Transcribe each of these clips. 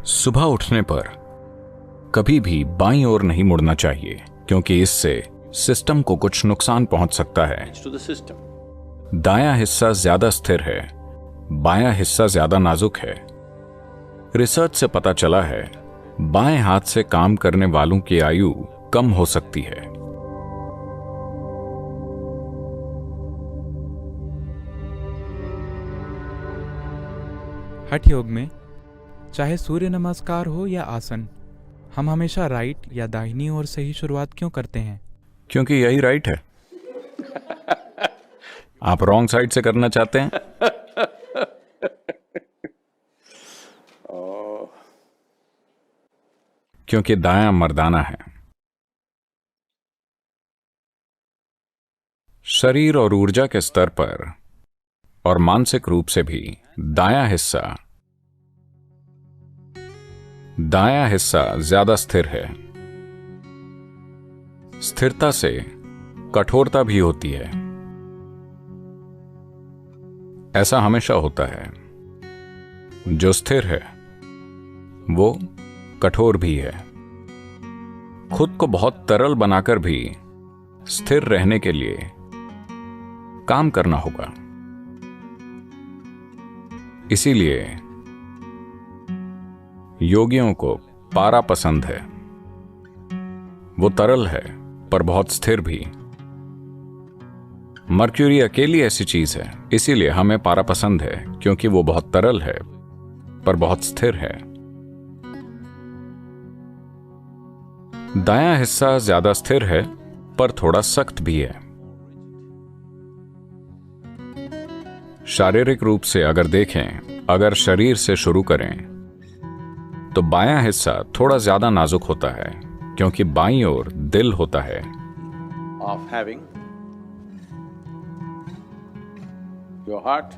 सुबह उठने पर कभी भी बाईं ओर नहीं मुड़ना चाहिए, क्योंकि इससे सिस्टम को कुछ नुकसान पहुंच सकता है। दायां हिस्सा ज्यादा स्थिर है, बायां हिस्सा ज्यादा नाजुक है। रिसर्च से पता चला है बाएं हाथ से काम करने वालों की आयु कम हो सकती है। हठ योग में चाहे सूर्य नमस्कार हो या आसन, हम हमेशा राइट या दाहिनी ओर से ही शुरुआत क्यों करते हैं? क्योंकि यही राइट है। आप रॉन्ग साइड से करना चाहते हैं? क्योंकि दायां मर्दाना है। शरीर और ऊर्जा के स्तर पर और मानसिक रूप से भी दायां हिस्सा ज्यादा स्थिर है। स्थिरता से कठोरता भी होती है। ऐसा हमेशा होता है, जो स्थिर है वो कठोर भी है। खुद को बहुत तरल बनाकर भी स्थिर रहने के लिए काम करना होगा। इसीलिए योगियों को पारा पसंद है। वो तरल है पर बहुत स्थिर भी। मर्क्यूरी अकेली ऐसी चीज है, इसीलिए हमें पारा पसंद है, क्योंकि वो बहुत तरल है पर बहुत स्थिर है। दायां हिस्सा ज्यादा स्थिर है पर थोड़ा सख्त भी है। शारीरिक रूप से अगर देखें, अगर शरीर से शुरू करें तो बायां हिस्सा थोड़ा ज्यादा नाजुक होता है, क्योंकि बाईं ओर दिल होता है। Of having your heart,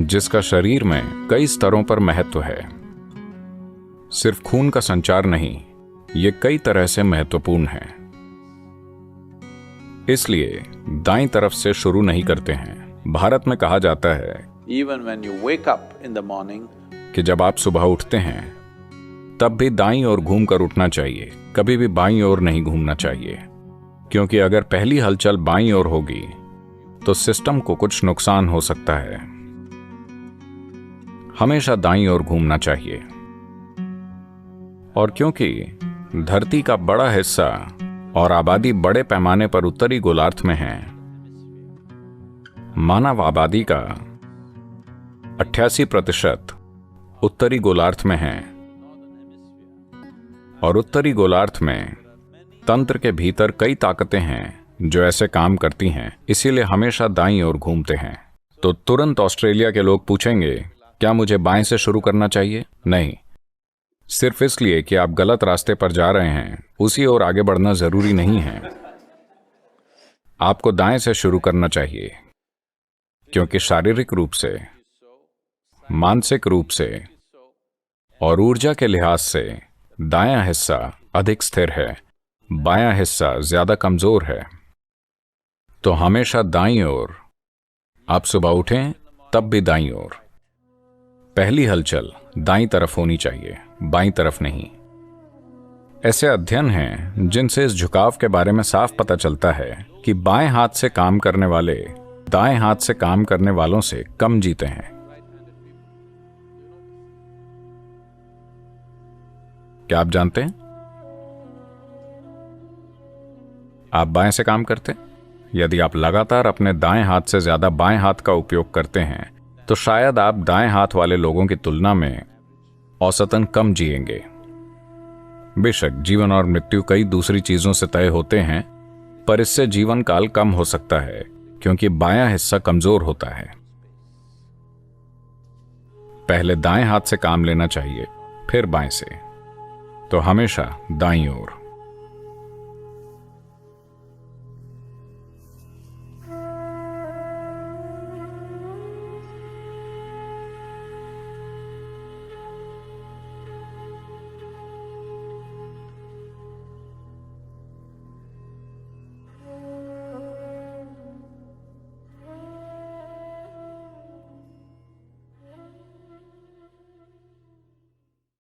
जिसका शरीर में कई स्तरों पर महत्व है। सिर्फ खून का संचार नहीं, ये कई तरह से महत्वपूर्ण है। इसलिए दाईं तरफ से शुरू नहीं करते हैं। भारत में कहा जाता है even when you wake up in the morning, कि जब आप सुबह उठते हैं तब भी दाईं ओर घूमकर उठना चाहिए, कभी भी बाईं ओर नहीं घूमना चाहिए। क्योंकि अगर पहली हलचल बाईं ओर होगी तो सिस्टम को कुछ नुकसान हो सकता है। हमेशा दाईं ओर घूमना चाहिए। और क्योंकि धरती का बड़ा हिस्सा और आबादी बड़े पैमाने पर उत्तरी गोलार्ध में है, मानव आबादी का 88% उत्तरी गोलार्ध में है, और उत्तरी गोलार्ध में तंत्र के भीतर कई ताकतें हैं जो ऐसे काम करती हैं। इसीलिए हमेशा दाईं ओर घूमते हैं। तो तुरंत ऑस्ट्रेलिया के लोग पूछेंगे, क्या मुझे बाएं से शुरू करना चाहिए? नहीं, सिर्फ इसलिए कि आप गलत रास्ते पर जा रहे हैं उसी ओर आगे बढ़ना जरूरी नहीं है। आपको दाएं से शुरू करना चाहिए, क्योंकि शारीरिक रूप से, मानसिक रूप से और ऊर्जा के लिहाज से दायां हिस्सा अधिक स्थिर है, बायां हिस्सा ज्यादा कमजोर है। तो हमेशा दाईं ओर। आप सुबह उठें तब भी दाईं ओर। पहली हलचल दाईं तरफ होनी चाहिए, बाईं तरफ नहीं। ऐसे अध्ययन हैं जिनसे इस झुकाव के बारे में साफ पता चलता है कि बाएं हाथ से काम करने वाले दाएं हाथ से काम करने वालों से कम जीते हैं। क्या आप जानते हैं? आप बाएं से काम करते हैं? यदि आप लगातार अपने दाएं हाथ से ज्यादा बाएं हाथ का उपयोग करते हैं तो शायद आप दाएं हाथ वाले लोगों की तुलना में औसतन कम जिएंगे। बेशक जीवन और मृत्यु कई दूसरी चीजों से तय होते हैं, पर इससे जीवन काल कम हो सकता है, क्योंकि बायां हिस्सा कमजोर होता है। पहले दाएं हाथ से काम लेना चाहिए, फिर बाएं से। तो हमेशा दाईं ओर।